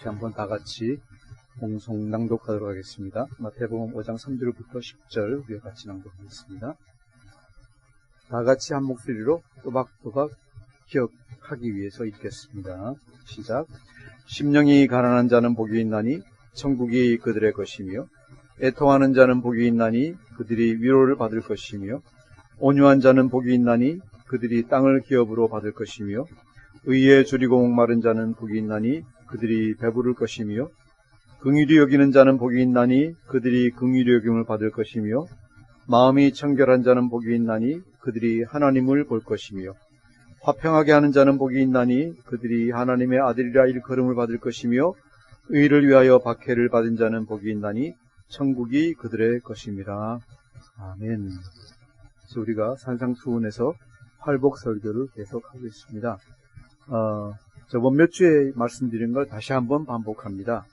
한번 다 같이 공송 낭독하도록 하겠습니다. 마태복음 5장 3절부터 10절 우리가 같이 낭독하겠습니다. 다 같이 한 목소리로 또박또박 기억하기 위해서 읽겠습니다. 시작. 심령이 가난한 자는 복이 있나니 천국이 그들의 것이며, 애통하는 자는 복이 있나니 그들이 위로를 받을 것이며, 온유한 자는 복이 있나니 그들이 땅을 기업으로 받을 것이며, 의에 줄이고 목마른 자는 복이 있나니 그들이 배부를 것이며, 긍휼히 여기는 자는 복이 있나니 그들이 긍휼히 여김을 받을 것이며, 마음이 청결한 자는 복이 있나니 그들이 하나님을 볼 것이며, 화평하게 하는 자는 복이 있나니 그들이 하나님의 아들이라 일컬음을 받을 것이며, 의를 위하여 박해를 받은 자는 복이 있나니 천국이 그들의 것임이라. 아멘. 그래서 우리가 산상수훈에서 팔복 설교를 계속하고 있습니다. 저번 몇 주에 말씀드린 걸 다시 한번 반복합니다.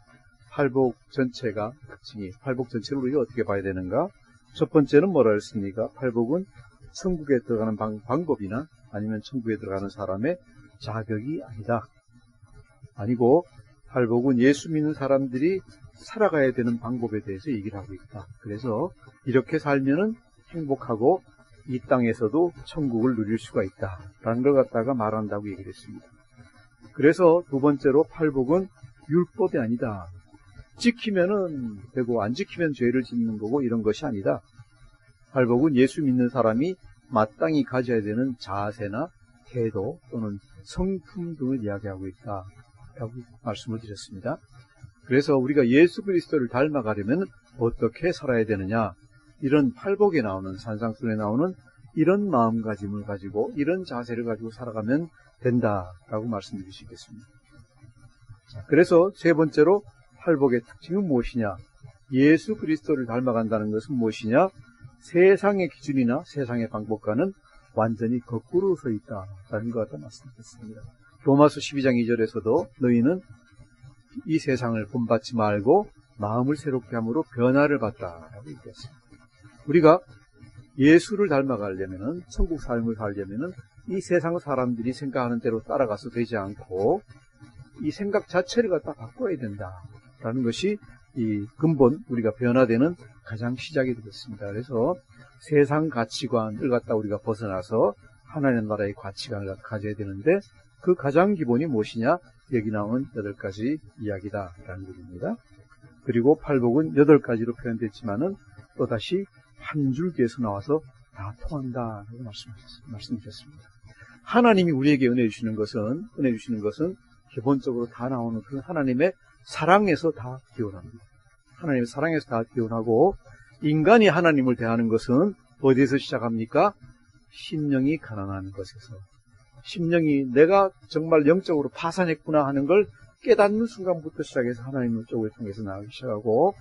팔복 전체가 특징이, 팔복 전체를 우리가 어떻게 봐야 되는가? 첫 번째는 뭐라 했습니까? 팔복은 천국에 들어가는 방법이나 아니면 천국에 들어가는 사람의 자격이 아니다. 아니고 팔복은 예수 믿는 사람들이 살아가야 되는 방법에 대해서 얘기를 하고 있다. 그래서 이렇게 살면은 행복하고 이 땅에서도 천국을 누릴 수가 있다 라는 걸 갖다가 말한다고 얘기를 했습니다. 그래서 두 번째로 팔복은 율법이 아니다. 지키면은 되고 안 지키면 죄를 짓는 거고 이런 것이 아니다. 팔복은 예수 믿는 사람이 마땅히 가져야 되는 자세나 태도 또는 성품 등을 이야기하고 있다 라고 말씀을 드렸습니다. 그래서 우리가 예수 그리스도를 닮아가려면 어떻게 살아야 되느냐, 이런 팔복에 나오는, 산상수훈에 나오는 이런 마음가짐을 가지고 이런 자세를 가지고 살아가면 된다라고 말씀드릴 수 있겠습니다. 그래서 세 번째로 팔복의 특징은 무엇이냐, 예수 그리스도를 닮아간다는 것은 무엇이냐, 세상의 기준이나 세상의 방법과는 완전히 거꾸로 서 있다라는 것 같다 말씀드렸습니다. 로마서 12장 2절에서도 너희는 이 세상을 본받지 말고 마음을 새롭게 함으로 변화를 받다라고 얘기했습니다. 우리가 예수를 닮아가려면은, 천국 삶을 살려면은 이 세상 사람들이 생각하는 대로 따라가서 되지 않고 이 생각 자체를 갖다 바꿔야 된다라는 것이 이 근본, 우리가 변화되는 가장 시작이 되겠습니다. 그래서 세상 가치관을 갖다 우리가 벗어나서 하나님 나라의 가치관을 가져야 되는데, 그 가장 기본이 무엇이냐, 여기 나오는 8가지 이야기다라는 것입니다. 그리고 팔복은 8가지로 표현됐지만은 또다시 한 줄기에서 나와서 다 통한다라고 말씀드렸습니다. 하나님이 우리에게 은혜 주시는 것은 기본적으로 다 나오는 그 하나님의 사랑에서 다 기원합니다. 하나님의 사랑에서 다 기원하고, 인간이 하나님을 대하는 것은 어디에서 시작합니까? 심령이 가난한 것에서, 심령이 내가 정말 영적으로 파산했구나 하는 걸 깨닫는 순간부터 시작해서 하나님의 쪽을 통해서 나가기 시작하고,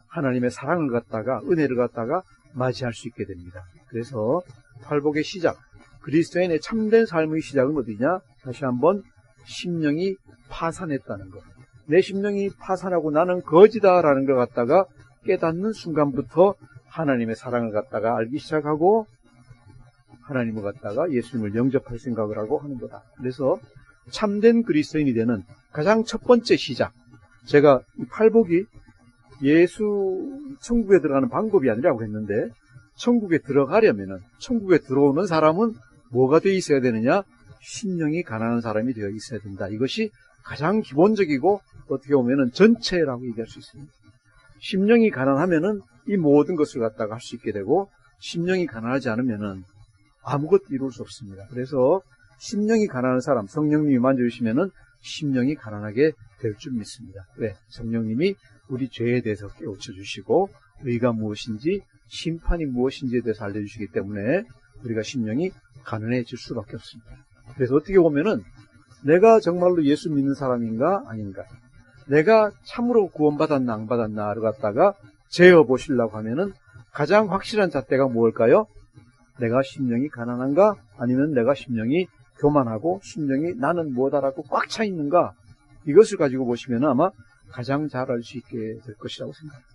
하나님의 사랑을 갖다가, 은혜를 갖다가 맞이할 수 있게 됩니다. 그래서 팔복의 시작, 그리스도인의 참된 삶의 시작은 어디냐? 다시 한번 심령이 파산했다는 것. 내 심령이 파산하고 나는 거지다라는 걸 갖다가 깨닫는 순간부터 하나님의 사랑을 갖다가 알기 시작하고, 하나님을 갖다가 예수님을 영접할 생각을 하고 하는 거다. 그래서 참된 그리스도인이 되는 가장 첫 번째 시작, 제가 이 팔복이 예수 천국에 들어가는 방법이 아니라고 했는데, 천국에 들어가려면은, 천국에 들어오는 사람은 뭐가 되어 있어야 되느냐? 심령이 가난한 사람이 되어 있어야 된다. 이것이 가장 기본적이고 어떻게 보면은 전체라고 얘기할 수 있습니다. 심령이 가난하면은 이 모든 것을 갖다가 할 수 있게 되고, 심령이 가난하지 않으면은 아무것도 이룰 수 없습니다. 그래서 심령이 가난한 사람, 성령님이 만져주시면은 심령이 가난하게 될 줄 믿습니다. 왜? 성령님이 우리 죄에 대해서 깨우쳐 주시고, 의가 무엇인지, 심판이 무엇인지에 대해서 알려주시기 때문에 우리가 심령이 가난해질 수밖에 없습니다. 그래서 어떻게 보면은 내가 정말로 예수 믿는 사람인가 아닌가, 내가 참으로 구원받았나 안 받았나를 갖다가 재어보시려고 하면은 가장 확실한 잣대가 뭘까요? 내가 심령이 가난한가, 아니면 내가 심령이 교만하고 심령이 나는 뭐다라고 꽉 차 있는가, 이것을 가지고 보시면 아마 가장 잘 알 수 있게 될 것이라고 생각합니다.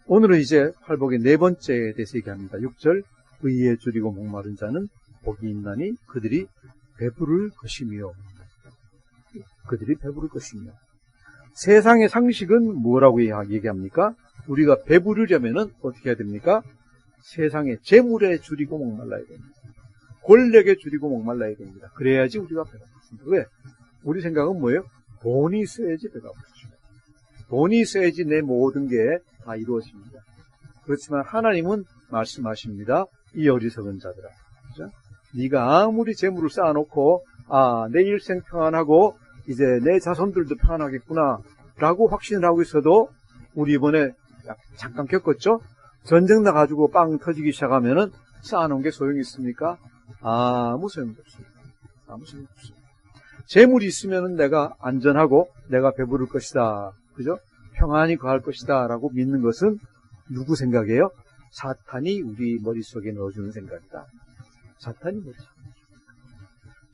오늘은 이제 팔복의 네 번째에 대해서 얘기합니다. 6절, 의에 줄이고 목마른 자는 복이 있나니 그들이 배부를 것이며, 그들이 배부를 것이며. 세상의 상식은 뭐라고 얘기합니까? 우리가 배부르려면은 어떻게 해야 됩니까? 세상의 재물에 줄이고 목말라야 됩니다. 권력에 줄이고 목말라야 됩니다. 그래야지 우리가 배가 부릅니다. 왜? 우리 생각은 뭐예요? 돈이 있어야지 배가 부릅니다. 돈이 있어야지 내 모든 게 다 이루어집니다. 그렇지만 하나님은 말씀하십니다. 이 어리석은 자들아. 그죠? 네가 아무리 재물을 쌓아놓고 내 일생 평안하고 이제 내 자손들도 평안하겠구나 라고 확신을 하고 있어도 우리 이번에 잠깐 겪었죠? 전쟁 나가지고 빵 터지기 시작하면은 쌓아놓은 게 소용이 있습니까? 아무 소용이 없습니다. 아무 소용이 없습니다. 재물이 있으면은 내가 안전하고 내가 배부를 것이다. 그죠? 평안히 거할 것이다 라고 믿는 것은 누구 생각이에요? 사탄이 우리 머릿속에 넣어주는 생각이다. 사탄이 머릿속에.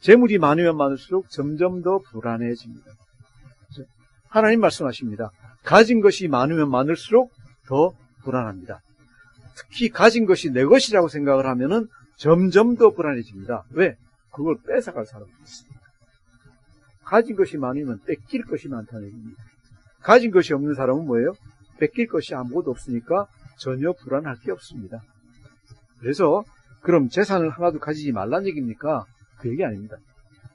재물이 많으면 많을수록 점점 더 불안해집니다. 그죠? 하나님 말씀하십니다. 가진 것이 많으면 많을수록 더 불안합니다. 특히 가진 것이 내 것이라고 생각을 하면은 점점 더 불안해집니다. 왜? 그걸 뺏어갈 사람이 있습니다. 가진 것이 많으면 뺏길 것이 많다는 얘기입니다. 가진 것이 없는 사람은 뭐예요? 뺏길 것이 아무것도 없으니까 전혀 불안할 게 없습니다. 그래서 그럼 재산을 하나도 가지지 말란 얘기입니까? 그 얘기 아닙니다.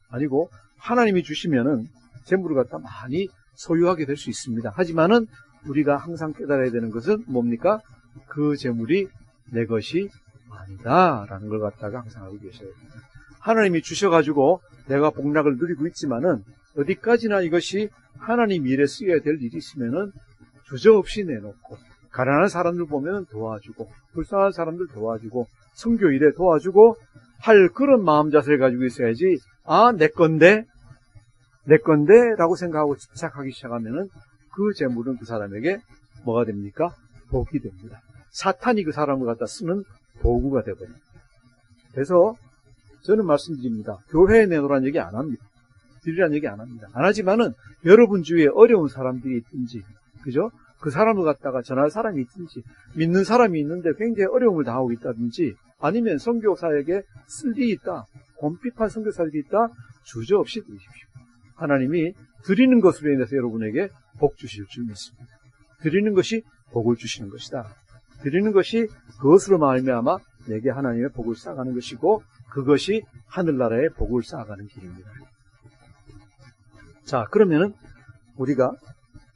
아니고 하나님이 주시면은 재물을 갖다 많이 소유하게 될 수 있습니다. 하지만은 우리가 항상 깨달아야 되는 것은 뭡니까? 그 재물이 내 것이 아니다라는 걸 갖다가 항상 알고 계셔야 됩니다. 하나님이 주셔가지고 내가 복락을 누리고 있지만은 어디까지나 이것이 하나님 일에 쓰여야 될 일이 있으면은 주저없이 내놓고 가난한 사람들 보면 도와주고 불쌍한 사람들 도와주고 선교 일에 도와주고 할 그런 마음 자세를 가지고 있어야지 내 건데 라고 생각하고 집착하기 시작하면은 그 재물은 그 사람에게 뭐가 됩니까? 복이 됩니다. 사탄이 그 사람을 갖다 쓰는 도구가 되버립니다. 그래서 저는 말씀드립니다. 교회에 내놓으라는 얘기 안 합니다. 드리라는 얘기 안 합니다. 안 하지만은 여러분 주위에 어려운 사람들이 있든지, 그죠? 그 사람을 갖다가 전할 사람이 있든지, 믿는 사람이 있는데 굉장히 어려움을 당하고 있다든지, 아니면 선교사에게 쓸 일이 있다, 곰핍한 선교사들이 있다, 주저없이 드리십시오. 하나님이 드리는 것으로 인해서 여러분에게 복 주실 줄 믿습니다. 드리는 것이 복을 주시는 것이다. 드리는 것이 그것으로 말미암아 내게 하나님의 복을 쌓아가는 것이고 그것이 하늘나라의 복을 쌓아가는 길입니다. 자, 그러면은 우리가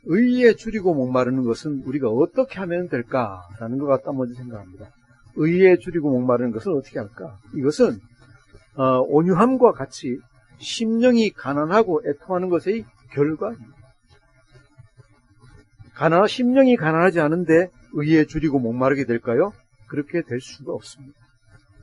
의에 줄이고 목마르는 것은 우리가 어떻게 하면 될까라는 것 갖다 먼저 생각합니다. 의에 줄이고 목마르는 것은 어떻게 할까? 이것은 온유함과 같이 심령이 가난하고 애통하는 것의 결과입니다. 심령이 가난하지 않은데 의에 줄이고 목마르게 될까요? 그렇게 될 수가 없습니다.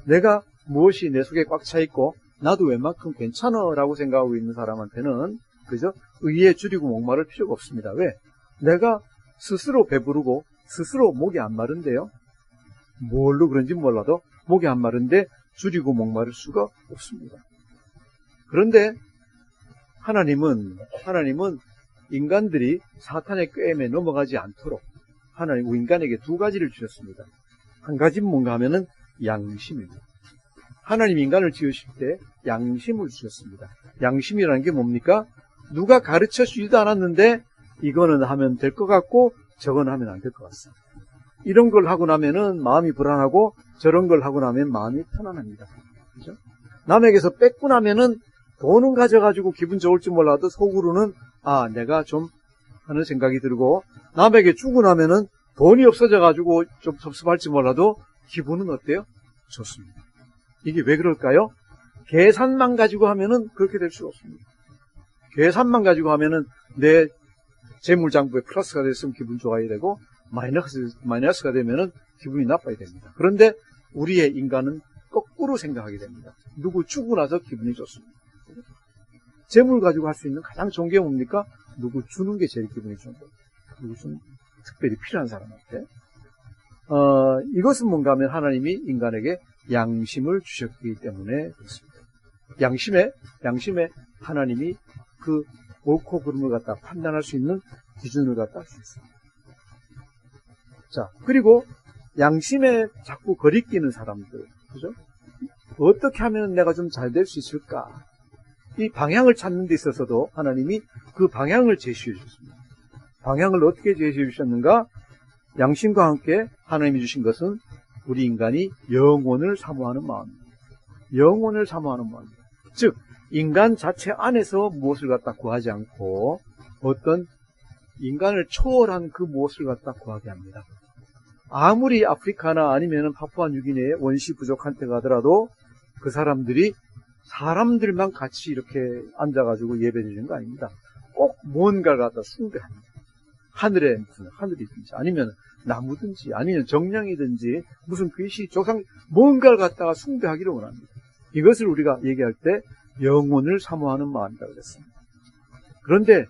내가 무엇이 내 속에 꽉 차 있고 나도 웬만큼 괜찮아라고 생각하고 있는 사람한테는 그죠? 의에 줄이고 목마를 필요가 없습니다. 왜? 내가 스스로 배부르고 스스로 목이 안 마른데요. 뭘로 그런지 몰라도 목이 안 마른데 줄이고 목마를 수가 없습니다. 그런데 하나님은 인간들이 사탄의 꾀임에 넘어가지 않도록 하나님 인간에게 두 가지를 주셨습니다. 한 가지는 뭔가 하면은 양심입니다. 하나님 인간을 지으실 때 양심을 주셨습니다. 양심이라는 게 뭡니까? 누가 가르쳐 주지도 않았는데 이거는 하면 될 것 같고 저건 하면 안 될 것 같습니다. 이런 걸 하고 나면은 마음이 불안하고 저런 걸 하고 나면 마음이 편안합니다. 그죠? 남에게서 뺏고 나면은 돈은 가져가지고 기분 좋을지 몰라도 속으로는 내가 좀 하는 생각이 들고 남에게 주고 나면은 돈이 없어져가지고 좀 섭섭할지 몰라도 기분은 어때요? 좋습니다. 이게 왜 그럴까요? 계산만 가지고 하면은 그렇게 될 수가 없습니다. 계산만 가지고 하면은 내 재물장부에 플러스가 됐으면 기분 좋아야 되고 마이너스가 되면은 기분이 나빠야 됩니다. 그런데 우리의 인간은 거꾸로 생각하게 됩니다. 누구 주고 나서 기분이 좋습니다. 재물 가지고 할 수 있는 가장 좋은 게 뭡니까? 누구 주는 게 제일 기분이 좋은 거예요. 누구 주는 특별히 필요한 사람한테. 이것은 뭔가 하면 하나님이 인간에게 양심을 주셨기 때문에 그렇습니다. 양심에 하나님이 그 옳고 그름을 갖다 판단할 수 있는 기준을 갖다 주셨습니다. 자, 그리고 양심에 자꾸 거리끼는 사람들, 그죠? 어떻게 하면 내가 좀 잘 될 수 있을까? 이 방향을 찾는 데 있어서도 하나님이 그 방향을 제시해 주셨습니다. 방향을 어떻게 제시해 주셨는가? 양심과 함께 하나님이 주신 것은 우리 인간이 영혼을 사모하는 마음입니다. 영혼을 사모하는 마음입니다. 즉 인간 자체 안에서 무엇을 갖다 구하지 않고 어떤 인간을 초월한 그 무엇을 갖다 구하게 합니다. 아무리 아프리카나 아니면 파푸아뉴기니의 원시 부족한테 가더라도 그 사람들이 사람들만 같이 이렇게 앉아가지고 예배 드리는 거 아닙니다. 꼭 뭔가를 갖다 숭배합니다. 하늘에 무슨 하늘이든지 아니면 나무든지 아니면 정령이든지 무슨 귀시 조상 뭔가를 갖다가 숭배하기를 원합니다. 이것을 우리가 얘기할 때 영혼을 사모하는 마음이라고 그랬습니다. 그런데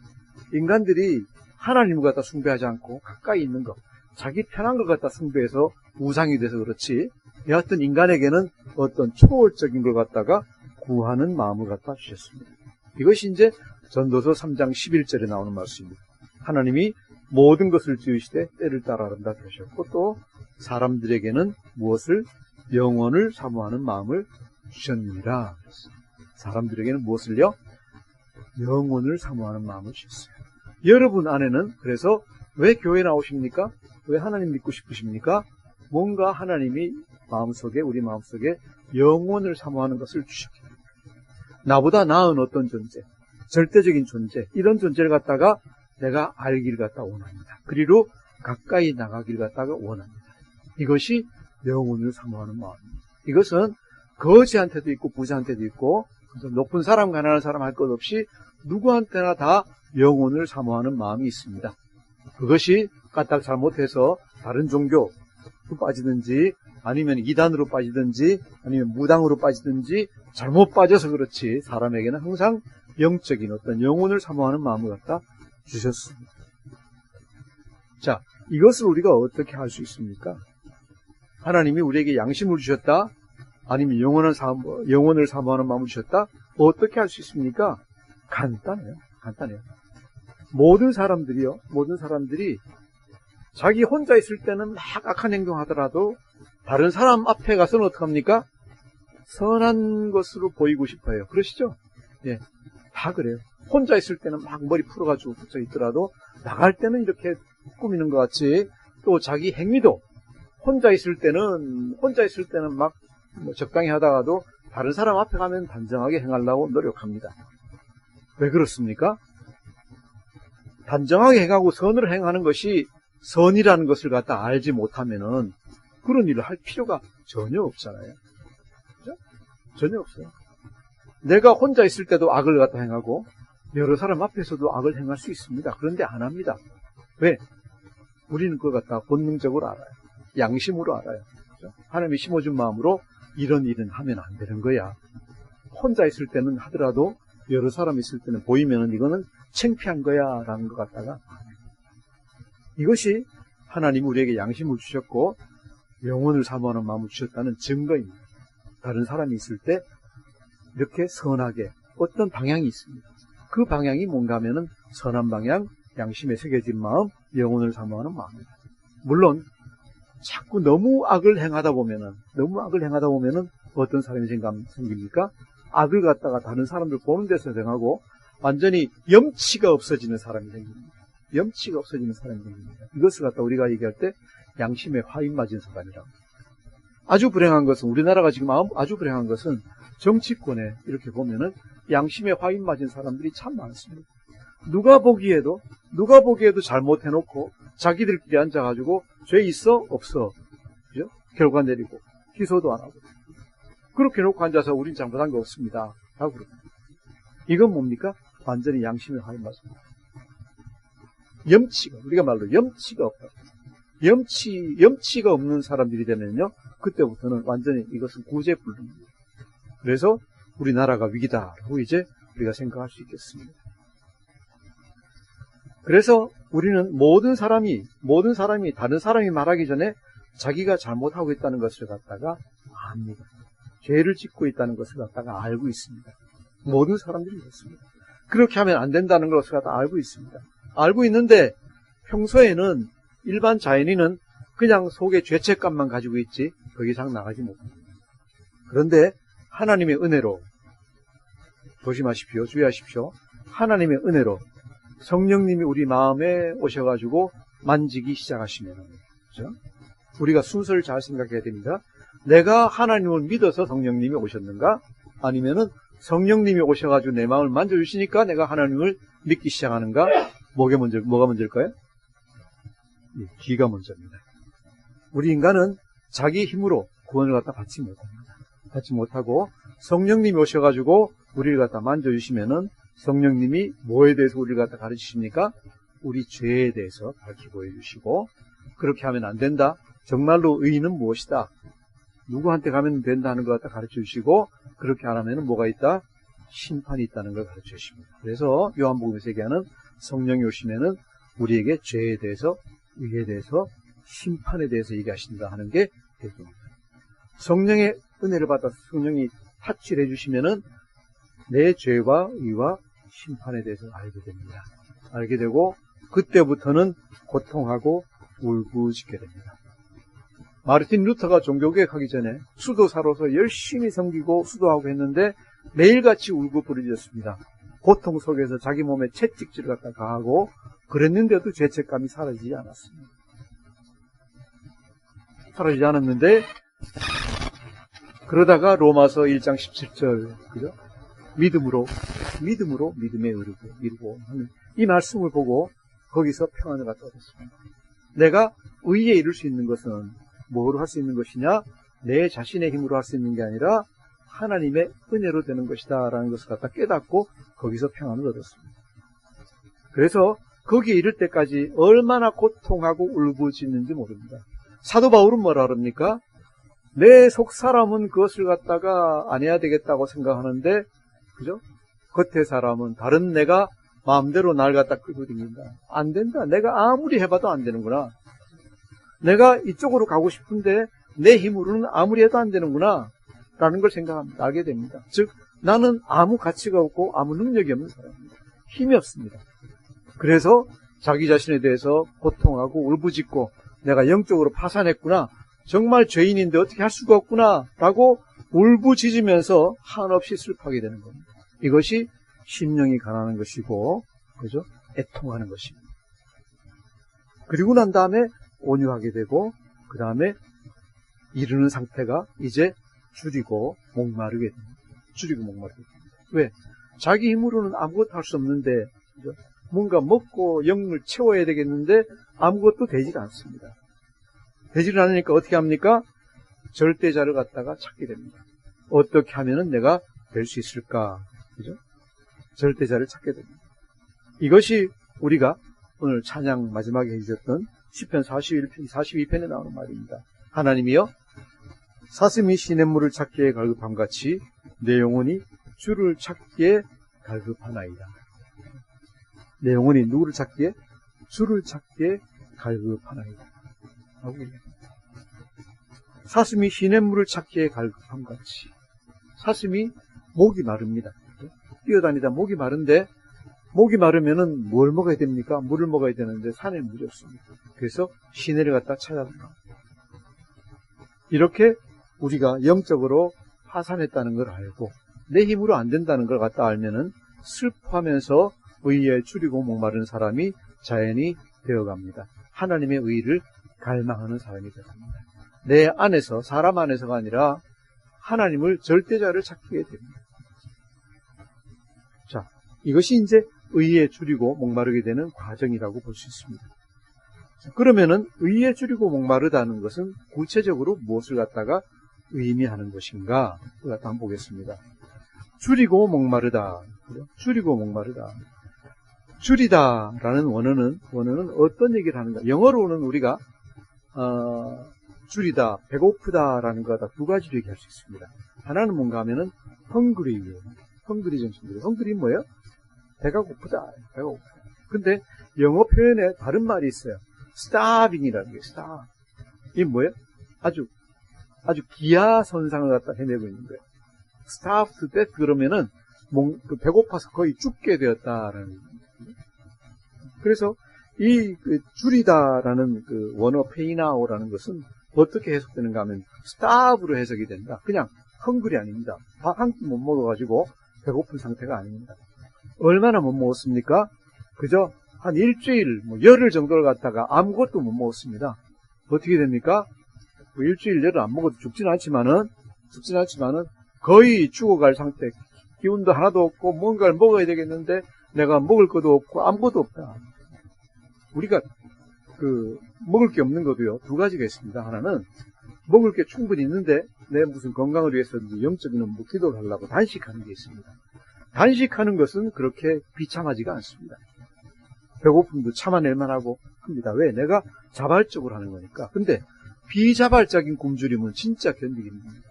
인간들이 하나님을 갖다 숭배하지 않고 가까이 있는 것, 자기 편한 걸 갖다 숭배해서 우상이 돼서 그렇지, 여하튼 인간에게는 어떤 초월적인 걸 갖다가 구하는 마음을 갖다 주셨습니다. 이것이 이제 전도서 3장 11절에 나오는 말씀입니다. 하나님이 모든 것을 지으시되 때를 따라 아름답게 하셨고 또 사람들에게는 무엇을? 영혼을 사모하는 마음을 주셨느니라. 사람들에게는 무엇을요? 영혼을 사모하는 마음을 주셨어요. 여러분 안에는 그래서 왜 교회 나오십니까? 왜 하나님 믿고 싶으십니까? 뭔가 하나님이 마음속에 우리 마음속에 영혼을 사모하는 것을 주셨기 때문에 나보다 나은 어떤 존재, 절대적인 존재, 이런 존재를 갖다가 내가 알기를 갖다 원합니다. 그리로 가까이 나가기를 갖다가 원합니다. 이것이 영혼을 사모하는 마음입니다. 이것은 거지한테도 있고 부자한테도 있고 높은 사람 가난한 사람 할 것 없이 누구한테나 다 영혼을 사모하는 마음이 있습니다. 그것이 까딱 잘못해서 다른 종교로 빠지든지 아니면 이단으로 빠지든지 아니면 무당으로 빠지든지 잘못 빠져서 그렇지 사람에게는 항상 영적인 어떤 영혼을 사모하는 마음을 갖다 주셨습니다. 자, 이것을 우리가 어떻게 할 수 있습니까? 하나님이 우리에게 양심을 주셨다? 아니면 영혼을 사모하는 마음을 주셨다? 어떻게 할 수 있습니까? 간단해요. 모든 사람들이 자기 혼자 있을 때는 막 악한 행동하더라도 다른 사람 앞에 가서는 어떡합니까? 선한 것으로 보이고 싶어요. 그러시죠? 예, 다 그래요. 혼자 있을 때는 막 머리 풀어가지고 붙어 있더라도 나갈 때는 이렇게 꾸미는 것 같이 또 자기 행위도 혼자 있을 때는 막 적당히 하다가도 다른 사람 앞에 가면 단정하게 행하려고 노력합니다. 왜 그렇습니까? 단정하게 행하고 선을 행하는 것이 선이라는 것을 갖다 알지 못하면은 그런 일을 할 필요가 전혀 없잖아요. 그죠? 전혀 없어요. 내가 혼자 있을 때도 악을 갖다 행하고 여러 사람 앞에서도 악을 행할 수 있습니다. 그런데 안 합니다. 왜? 우리는 그걸 갖다 본능적으로 알아요. 양심으로 알아요. 그죠? 하나님이 심어준 마음으로 이런 일은 하면 안 되는 거야. 혼자 있을 때는 하더라도 여러 사람 있을 때는 보이면은 이거는 창피한 거야 라는 것 갖다가 이것이 하나님이 우리에게 양심을 주셨고 영혼을 사모하는 마음을 주셨다는 증거입니다. 다른 사람이 있을 때 이렇게 선하게 어떤 방향이 있습니다. 그 방향이 뭔가 하면은 선한 방향, 양심에 새겨진 마음, 영혼을 사모하는 마음입니다. 물론 자꾸 너무 악을 행하다 보면은 어떤 사람이 생깁니까? 악을 갖다가 다른 사람들 보는 데서 행하고 완전히 염치가 없어지는 사람이 생깁니다. 이것을 갖다 우리가 얘기할 때 양심에 화인 맞은 사람이라고. 아주 불행한 것은 우리나라가 지금 아주 불행한 것은 정치권에 이렇게 보면은 양심에 화인 맞은 사람들이 참 많습니다. 누가 보기에도 잘못해놓고 자기들끼리 앉아가지고 죄 있어? 없어. 그죠? 결과 내리고 기소도 안 하고 그렇게 놓고 앉아서 우린 잘못한 거 없습니다. 하고 그럽니다. 이건 뭡니까? 완전히 양심에 화인 맞습니다. 우리가 말로 염치가 없다. 염치가 없는 사람들이 되면요, 그때부터는 완전히 이것은 구제불능입니다. 그래서 우리나라가 위기다라고 이제 우리가 생각할 수 있겠습니다. 그래서 우리는 모든 사람이 다른 사람이 말하기 전에 자기가 잘못하고 있다는 것을 갖다가 압니다. 죄를 짓고 있다는 것을 갖다가 알고 있습니다. 모든 사람들이 그렇습니다. 그렇게 하면 안 된다는 것을 갖다가 알고 있습니다. 알고 있는데 평소에는 일반 자연인은 그냥 속에 죄책감만 가지고 있지 더 이상 나가지 못합니다. 그런데 하나님의 은혜로 조심하십시오. 주의하십시오. 하나님의 은혜로 성령님이 우리 마음에 오셔가지고 만지기 시작하시면, 그죠? 우리가 순서를 잘 생각해야 됩니다. 내가 하나님을 믿어서 성령님이 오셨는가? 아니면은 성령님이 오셔가지고 내 마음을 만져주시니까 내가 하나님을 믿기 시작하는가? 뭐가 먼저일까요? 뒤가 먼저입니다. 우리 인간은 자기 힘으로 구원을 갖다 받지 못합니다. 받지 못하고 성령님이 오셔가지고 우리를 갖다 만져주시면은 성령님이 뭐에 대해서 우리를 갖다 가르치십니까? 우리 죄에 대해서 밝히고 해주시고, 그렇게 하면 안 된다. 정말로 의의는 무엇이다. 누구한테 가면 된다는 것 갖다 가르쳐 주시고, 그렇게 안 하면 뭐가 있다? 심판이 있다는 걸 가르쳐 주십니다. 그래서 요한복음에서 얘기하는 성령이 오시면은 우리에게 죄에 대해서, 의에 대해서, 심판에 대해서 얘기하신다 하는 게 대입니다. 성령의 은혜를 받아서 성령이 타치를 해주시면은 내 죄와 의와 심판에 대해서 알게 됩니다. 알게 되고 그때부터는 고통하고 울부짖게 됩니다. 마르틴 루터가 종교개혁하기 전에 수도사로서 열심히 섬기고 수도하고 했는데 매일같이 울고 부르짖었습니다. 고통 속에서 자기 몸에 채찍질을 갖다 가하고 그랬는데도 죄책감이 사라지지 않았습니다. 사라지지 않았는데 그러다가 로마서 1장 17절, 그죠? 믿음으로 믿음에 이르고 하는 이 말씀을 보고 거기서 평안을 갖다 얻었습니다. 내가 의에 이룰 수 있는 것은 뭐로 할 수 있는 것이냐? 내 자신의 힘으로 할 수 있는 게 아니라 하나님의 은혜로 되는 것이다 라는 것을 갖다 깨닫고 거기서 평안을 얻었습니다. 그래서 거기에 이를 때까지 얼마나 고통하고 울부짖는지 모릅니다. 사도 바울은 뭐라 그럽니까? 내 속 사람은 그것을 갖다가 안 해야 되겠다고 생각하는데, 그죠? 겉의 사람은 다른 내가 마음대로 날 갖다 끌고 다닌다. 안 된다. 내가 아무리 해봐도 안 되는구나. 내가 이쪽으로 가고 싶은데 내 힘으로는 아무리 해도 안 되는구나. 라는 걸 생각합니다. 알게 됩니다. 즉, 나는 아무 가치가 없고 아무 능력이 없는 사람입니다. 힘이 없습니다. 그래서 자기 자신에 대해서 고통하고 울부짖고 내가 영적으로 파산했구나. 정말 죄인인데 어떻게 할 수가 없구나. 라고 울부짖으면서 한없이 슬퍼하게 되는 겁니다. 이것이 심령이 가난한 것이고, 그죠? 애통하는 것입니다. 그리고 난 다음에 온유하게 되고, 그 다음에 이르는 상태가 이제 줄이고 목마르게 됩니다. 줄이고 목마르게 됩니다. 왜? 자기 힘으로는 아무것도 할 수 없는데, 그죠? 뭔가 먹고 영을 채워야 되겠는데 아무것도 되질 않습니다. 되지를 않으니까 어떻게 합니까? 절대자를 갖다가 찾게 됩니다. 어떻게 하면은 내가 될 수 있을까? 그죠? 절대자를 찾게 됩니다. 이것이 우리가 오늘 찬양 마지막에 해주셨던 시편 42편에 나오는 말입니다. 하나님이여, 사슴이 시냇물을 찾기에 갈급함같이 내 영혼이 주를 찾기에 갈급하나이다. 내 영혼이 누구를 찾기에? 주를 찾기에 갈급하나이다. 사슴이 시냇물을 찾기에 갈급함같이. 사슴이 목이 마릅니다. 뛰어다니다 목이 마른데, 목이 마르면은 뭘 먹어야 됩니까? 물을 먹어야 되는데 산에 물이 없습니다. 그래서 시내를 갖다 찾아갑니다. 이렇게 우리가 영적으로 파산했다는 걸 알고 내 힘으로 안 된다는 걸 갖다 알면은 슬퍼하면서 의에 줄이고 목마른 사람이 자연이 되어갑니다. 하나님의 의를 갈망하는 사람이 되어갑니다. 내 안에서, 사람 안에서가 아니라 하나님을 절대자를 찾게 됩니다. 자, 이것이 이제 의에 줄이고 목마르게 되는 과정이라고 볼 수 있습니다. 그러면은 의에 줄이고 목마르다는 것은 구체적으로 무엇을 갖다가 의미하는 것인가? 그걸 갖다 한번 보겠습니다. 줄이고 목마르다. 줄이고 목마르다. 줄이다라는 원어는 어떤 얘기를 하는가? 영어로는 우리가 줄이다, 배고프다라는 거다 두 가지로 얘기할 수 있습니다. 하나는 뭔가 하면은 헝그리예요. 헝그리 정신들이. 헝그리 뭐예요? 배가 고프다. 배가 고프다. 근데 영어 표현에 다른 말이 있어요. starving이라는 게 starve. 이게 뭐예요? 아주 기하선상을 갖다 해내고 있는 거예요. starve to death 그러면은 배고파서 거의 죽게 되었다라는. 그래서 이 줄이다라는 그 원어 페이나오라는 것은 어떻게 해석되는가 하면 starve로 해석이 된다. 그냥 헝그리 아닙니다. 밥 한 끼 못 먹어가지고 배고픈 상태가 아닙니다. 얼마나 못 먹었습니까? 그저 한 일주일, 열흘 정도를 갖다가 아무것도 못 먹었습니다. 어떻게 됩니까? 뭐 일주일, 열흘 안 먹어도 죽지는 않지만은 거의 죽어갈 상태. 기운도 하나도 없고 뭔가를 먹어야 되겠는데 내가 먹을 것도 없고 아무것도 없다. 우리가 먹을 게 없는 것도요, 두 가지가 있습니다. 하나는 먹을 게 충분히 있는데 내 무슨 건강을 위해서 영적인 기도를 하려고 단식하는 게 있습니다. 단식하는 것은 그렇게 비참하지가 않습니다. 배고픔도 참아낼 만하고 합니다. 왜? 내가 자발적으로 하는 거니까. 근데 비자발적인 굶주림은 진짜 견디기 힘듭니다.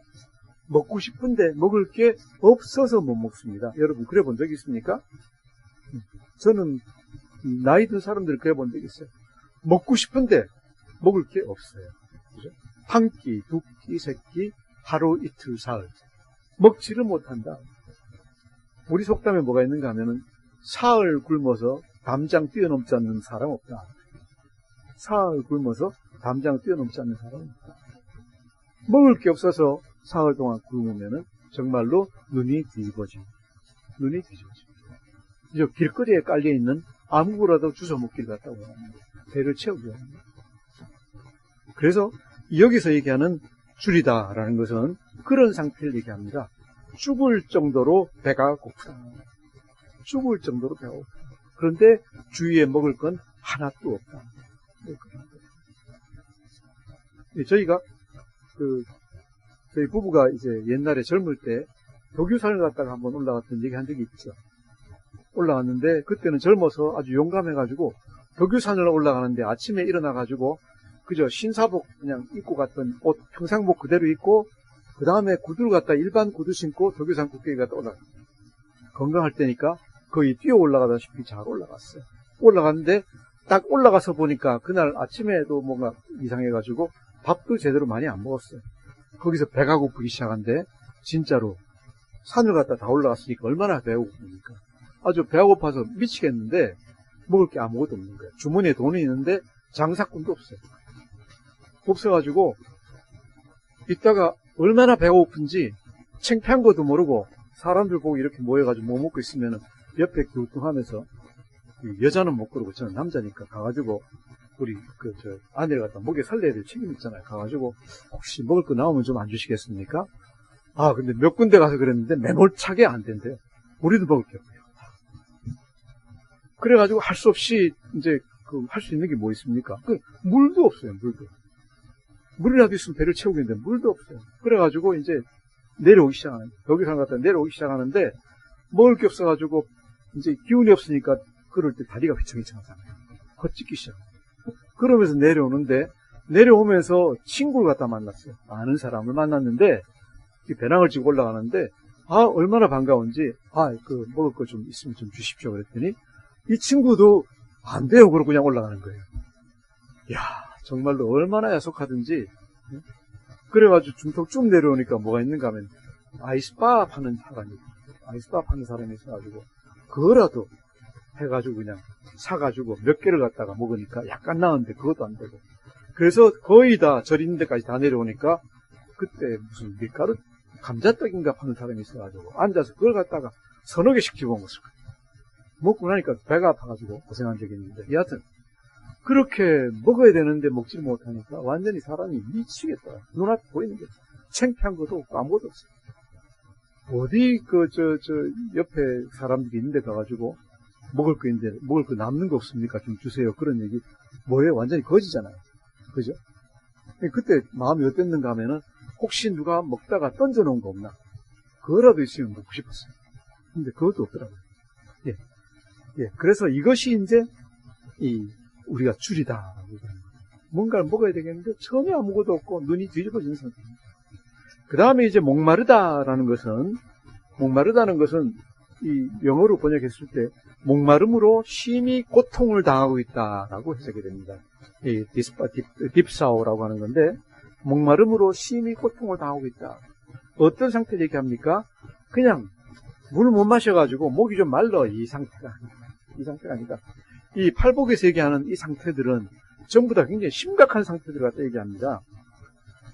먹고 싶은데 먹을 게 없어서 못 먹습니다. 여러분 그래 본 적 있습니까? 저는 나이 든 사람들 그래 본 적 있어요. 먹고 싶은데 먹을 게 없어요. 그죠? 한 끼, 두 끼, 세 끼, 하루, 이틀, 사흘 먹지를 못한다. 우리 속담에 뭐가 있는가 하면은 사흘 굶어서 담장 뛰어넘지 않는 사람 없다. 사흘 굶어서 담장 뛰어넘지 않는 사람 없다. 먹을 게 없어서 사흘 동안 굶으면은 정말로 눈이 뒤집어집니다. 눈이 뒤집어집니다. 길거리에 깔려있는 아무거라도 주워 먹기를 갖다고 합니다. 배를 채우기 합니다. 그래서 여기서 얘기하는 줄이다라는 것은 그런 상태를 얘기합니다. 죽을 정도로 배가 고프다. 죽을 정도로 배가 고프다. 그런데 주위에 먹을 건 하나도 없다. 저희가 저희 부부가 이제 옛날에 젊을 때 덕유산을 갔다가 한번 올라갔던 얘기 한 적이 있죠. 올라갔는데 그때는 젊어서 아주 용감해가지고 덕유산을 올라가는데 아침에 일어나가지고 그저 신사복 그냥 입고 갔던 옷 평상복 그대로 입고 그 다음에 구두를 갖다 일반 구두 신고 덕유산 꼭대기 갔다 올라갔어요. 건강할 때니까 거의 뛰어 올라가다시피 잘 올라갔어요. 올라갔는데 딱 올라가서 보니까 그날 아침에도 뭔가 이상해가지고 밥도 제대로 많이 안 먹었어요. 거기서 배가 고프기 시작한데 진짜로 산을 갖다 다 올라갔으니까 얼마나 배가 고픕니까? 아주 배가 고파서 미치겠는데 먹을 게 아무것도 없는 거예요. 주머니에 돈이 있는데 장사꾼도 없어요. 없어가지고 이따가 얼마나 배가 고픈지 창피한 것도 모르고 사람들 보고 이렇게 모여가지고 뭐 먹고 있으면 옆에 기우뚱하면서 여자는 못 그러고 저는 남자니까 가가지고 우리 저 아내를 갖다 목에 살려야 될 책임 있잖아요. 가가지고 혹시 먹을 거 나오면 좀 안 주시겠습니까? 아 근데 몇 군데 가서 그랬는데 매몰차게 안 된대요. 우리도 먹을 게 없대요. 그래가지고 할 수 없이 이제 할 수 있는 게 뭐 있습니까? 물도 없어요. 물이라도 있으면 배를 채우겠는데 물도 없어요. 그래가지고 이제 내려오기 시작하는 여기서 갔다 내려오기 시작하는데 먹을 게 없어가지고 이제 기운이 없으니까 그럴 때 다리가 휘청휘청하잖아요. 헛짓기 시작해요. 그러면서 내려오는데 내려오면서 친구를 갖다 만났어요. 아는 사람을 만났는데 배낭을 지고 올라가는데 얼마나 반가운지 먹을 거 좀 있으면 좀 주십시오 그랬더니 이 친구도 안 돼요 그러고 그냥 올라가는 거예요. 이야 정말로 얼마나 야속하든지. 그래가지고 중턱 쭉 내려오니까 뭐가 있는가 하면 아이스바 파는 사람이 있어가지고 그거라도 해가지고 그냥 사가지고 몇 개를 갖다가 먹으니까 약간 나은데 그것도 안 되고. 그래서 거의 다 절 있는 데까지 다 내려오니까 그때 무슨 밀가루 감자떡인가 파는 사람이 있어가지고 앉아서 그걸 갖다가 서너 개씩 집어먹었을 거예요. 먹고 나니까 배가 아파가지고 고생한 적이 있는데 여하튼 그렇게 먹어야 되는데 먹지 못하니까 완전히 사람이 미치겠다. 눈앞에 보이는 게 창피한 것도 없고 아무것도 없어요. 어디 옆에 사람들이 있는데 가가지고 먹을 거 있는데 먹을 거 남는 거 없습니까? 좀 주세요. 그런 얘기 뭐예요? 완전히 거지잖아요. 그죠? 그때 마음이 어땠는가 하면은 혹시 누가 먹다가 던져놓은 거 없나? 그거라도 있으면 먹고 싶었어요. 근데 그것도 없더라고요. 그래서 이것이 이제 우리가 줄이다. 뭔가를 먹어야 되겠는데 전혀 아무것도 없고 눈이 뒤집어지는 상태입니다. 그 다음에 이제 목마르다는 것은 이 영어로 번역했을 때 목마름으로 심히 고통을 당하고 있다라고 해석이 됩니다. 이 딥사오라고 하는 건데 목마름으로 심히 고통을 당하고 있다. 어떤 상태를 얘기합니까? 그냥 물 못 마셔가지고 목이 좀 말라 이 상태가 아니다. 이 팔복에서 얘기하는 이 상태들은 전부 다 굉장히 심각한 상태들을 갖다 얘기합니다.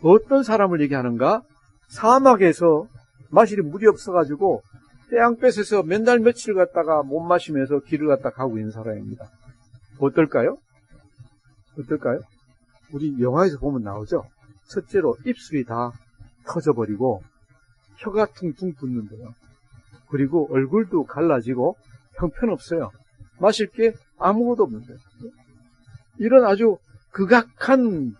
어떤 사람을 얘기하는가? 사막에서 마실 물이 없어가지고 떼양볕에서 몇 날 며칠 갔다가 못 마시면서 길을 갔다 가고 있는 사람입니다. 어떨까요? 어떨까요? 우리 영화에서 보면 나오죠? 첫째로 입술이 다 터져버리고 혀가 퉁퉁 붓는데요. 그리고 얼굴도 갈라지고 형편없어요. 마실 게 아무것도 없는데. 이런 아주 극악한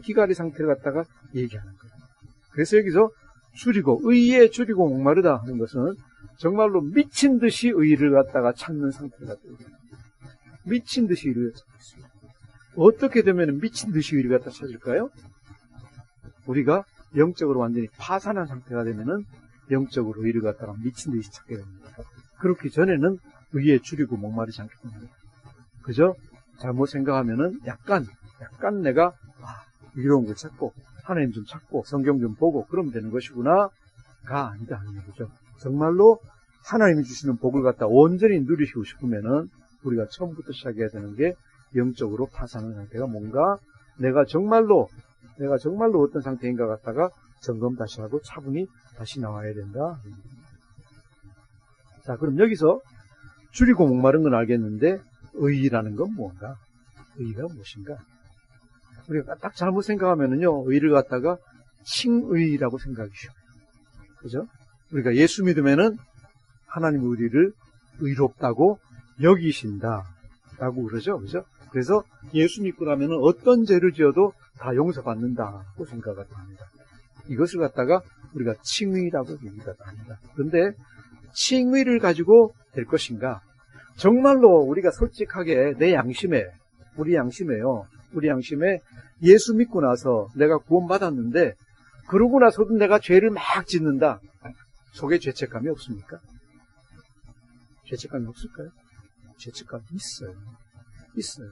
기갈의 상태를 갖다가 얘기하는 거예요. 그래서 여기서 줄이고, 의에 줄이고 목마르다 하는 것은 정말로 미친 듯이 의를 갖다가 찾는 상태가 되어요. 미친 듯이 의를 찾고 있습니다. 어떻게 되면 미친 듯이 의를 갖다 찾을까요? 우리가 영적으로 완전히 파산한 상태가 되면은 영적으로 의를 갖다가 미친 듯이 찾게 됩니다. 그렇기 전에는 의에 줄이고 목마르지 않기 때문에. 그죠? 잘못 생각하면은 약간 내가 이로운 걸 찾고 하나님 좀 찾고 성경 좀 보고 그러면 되는 것이구나가 아니다 하는 거죠. 정말로 하나님이 주시는 복을 갖다 온전히 누리시고 싶으면은 우리가 처음부터 시작해야 되는 게 영적으로 파산한 상태가 뭔가 내가 정말로 어떤 상태인가 갖다가 점검 다시 하고 차분히 다시 나와야 된다. 자, 그럼 여기서 줄이고 목마른 건 알겠는데 의라는 건 뭔가? 의가 무엇인가? 우리가 딱 잘못 생각하면은요, 의를 갖다가 칭의라고 생각하기 쉬워요. 그죠? 우리가 예수 믿으면은 하나님 우리를 의롭다고 여기신다라고 그러죠. 그죠? 그래서 예수 믿고 나면은 어떤 죄를 지어도 다 용서받는다고 생각을 합니다. 이것을 갖다가 우리가 칭의라고 얘기가 합니다. 그런데 칭의를 가지고 될 것인가? 정말로 우리가 솔직하게 내 양심에, 우리 양심에 예수 믿고 나서 내가 구원받았는데 그러고 나서도 내가 죄를 막 짓는다. 속에 죄책감이 없습니까? 죄책감이 없을까요? 죄책감이 있어요.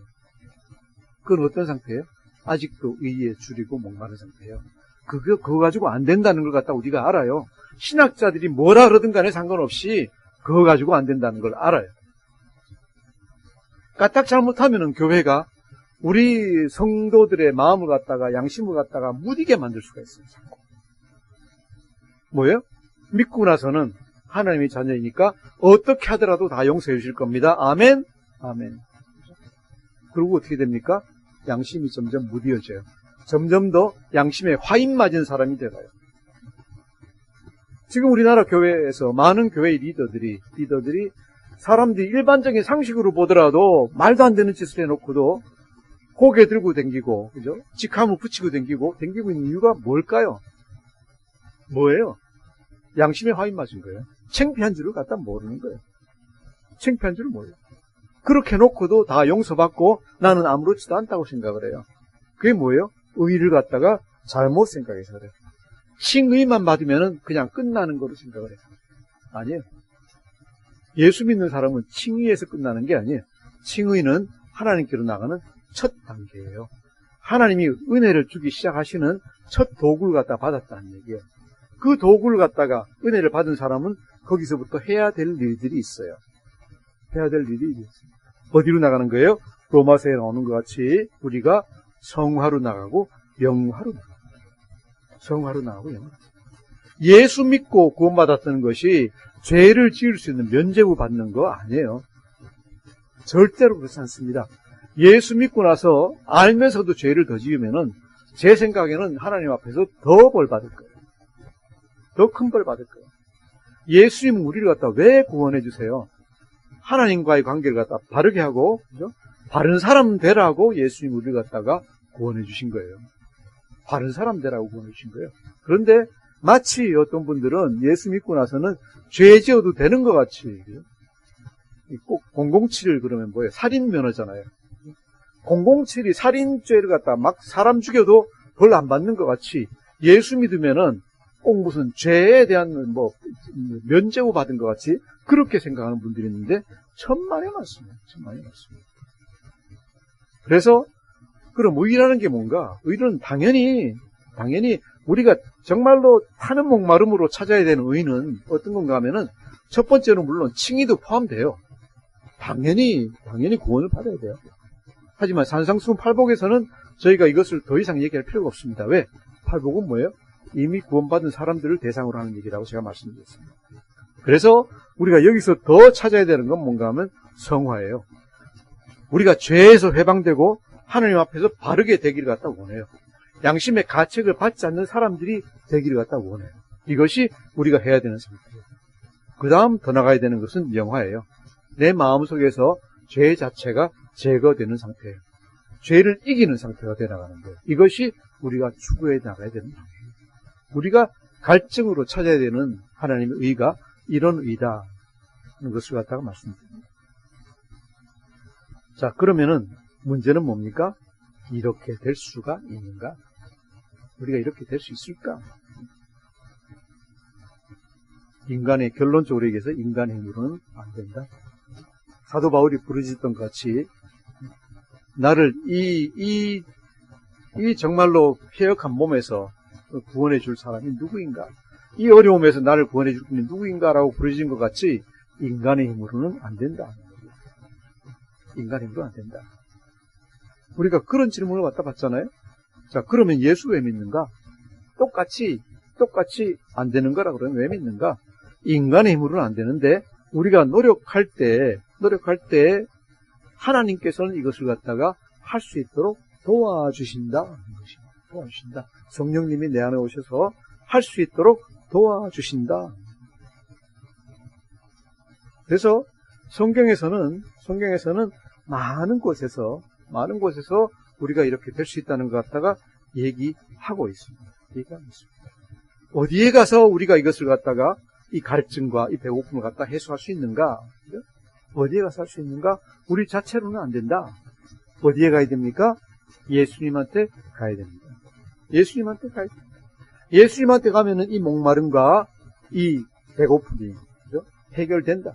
그건 어떤 상태예요? 아직도 의에 줄이고 목마른 상태예요. 그거 가지고 안 된다는 걸 갖다 우리가 알아요. 신학자들이 뭐라 그러든 간에 상관없이 그거 가지고 안 된다는 걸 알아요. 까딱 잘못하면은 교회가 우리 성도들의 마음을 갖다가 양심을 갖다가 무디게 만들 수가 있어요. 뭐예요? 믿고 나서는 하나님의 자녀이니까 어떻게 하더라도 다 용서해 주실 겁니다. 아멘. 아멘. 그리고 어떻게 됩니까? 양심이 점점 무디어져요. 점점 더 양심에 화인 맞은 사람이 되어요. 지금 우리나라 교회에서 많은 교회의 리더들이 사람들이 일반적인 상식으로 보더라도 말도 안 되는 짓을 해놓고도 고개 들고 댕기고, 그죠? 직함을 붙이고 댕기고 있는 이유가 뭘까요? 뭐예요? 양심에 화인 맞은 거예요. 창피한 줄을 갖다 모르는 거예요. 창피한 줄을 몰라요. 그렇게 놓고도 다 용서받고 나는 아무렇지도 않다고 생각을 해요. 그게 뭐예요? 의를 갖다가 잘못 생각해서 그래요. 칭의만 받으면 그냥 끝나는 거로 생각을 해요. 아니에요. 예수 믿는 사람은 칭의에서 끝나는 게 아니에요. 칭의는 하나님께로 나가는 첫 단계예요. 하나님이 은혜를 주기 시작하시는 첫 도구를 갖다 받았다는 얘기예요. 그 도구를 갖다가 은혜를 받은 사람은 거기서부터 해야 될 일들이 있어요. 해야 될 일이 있습니다. 어디로 나가는 거예요? 로마서에 나오는 것 같이 우리가 성화로 나가고 영화로 나가고 성화로 나가고 영화로 나가고 예수 믿고 구원받았다는 것이 죄를 지을 수 있는 면죄부 받는 거 아니에요. 절대로 그렇지 않습니다. 예수 믿고 나서 알면서도 죄를 더 지으면은 제 생각에는 하나님 앞에서 더 벌 받을 거예요. 더 큰 벌 받을 거예요. 예수님은 우리를 갖다 왜 구원해 주세요? 하나님과의 관계를 갖다 바르게 하고, 그죠? 바른 사람 되라고 예수님 우리를 갖다가 구원해 주신 거예요. 바른 사람 되라고 구원해 주신 거예요. 그런데 마치 어떤 분들은 예수 믿고 나서는 죄 지어도 되는 것 같이, 꼭 007을 그러면 뭐예요? 살인 면허잖아요. 007이 살인죄를 갖다 막 사람 죽여도 벌 안 받는 것 같이 예수 믿으면은 꼭 무슨 죄에 대한 뭐 면죄부 받은 것 같이 그렇게 생각하는 분들이 있는데 천만에 많습니다. 천만에 많습니다. 그래서 그럼 의라는 게 뭔가? 의는 당연히 우리가 정말로 타는 목마름으로 찾아야 되는 의는 어떤 건가 하면은 첫 번째는 물론 칭의도 포함돼요. 당연히 구원을 받아야 돼요. 하지만 산상수훈 팔복에서는 저희가 이것을 더 이상 얘기할 필요가 없습니다. 왜? 팔복은 뭐예요? 이미 구원받은 사람들을 대상으로 하는 얘기라고 제가 말씀드렸습니다. 그래서 우리가 여기서 더 찾아야 되는 건 뭔가 하면 성화예요. 우리가 죄에서 해방되고 하나님 앞에서 바르게 되기를 갖다 원해요. 양심의 가책을 받지 않는 사람들이 되기를 갖다 원해요. 이것이 우리가 해야 되는 상태예요. 그 다음 더 나가야 되는 것은 영화예요. 내 마음속에서 죄 자체가 제거되는 상태예요. 죄를 이기는 상태가 되어 나가는 거예요. 이것이 우리가 추구해 나가야 되는 방법이에요. 우리가 갈증으로 찾아야 되는 하나님의 의가 이런 의다 하는 것을 갖다가 말씀드립니다. 자, 그러면은 문제는 뭡니까? 이렇게 될 수가 있는가? 우리가 이렇게 될 수 있을까? 인간의, 결론적으로 얘기해서 인간의 힘으로는 안 된다. 사도 바울이 부르짖던 것 같이 나를 이 정말로 폐역한 몸에서 구원해 줄 사람이 누구인가? 이 어려움에서 나를 구원해 줄 분이 누구인가라고 부르짖은 것 같이 인간의 힘으로는 안 된다. 인간의 힘으로는 안 된다. 우리가 그런 질문을 갖다 봤잖아요. 자, 그러면 예수 왜 믿는가? 똑같이 안 되는 거라 그러면 왜 믿는가? 인간의 힘으로는 안 되는데 우리가 노력할 때 하나님께서는 이것을 갖다가 할 수 있도록 도와주신다. 도와주신다. 성령님이 내 안에 오셔서 할 수 있도록 도와주신다. 그래서 성경에서는 많은 곳에서 우리가 이렇게 될 수 있다는 것 갖다가 얘기하고 있습니다. 어디에 가서 우리가 이것을 갖다가 이 갈증과 이 배고픔을 갖다 해소할 수 있는가? 어디에 가서 할 수 있는가? 우리 자체로는 안 된다. 어디에 가야 됩니까? 예수님한테 가야 됩니다. 예수님한테 가야 됩니다. 예수님한테 가면은 이 목마름과 이 배고픔이 해결된다.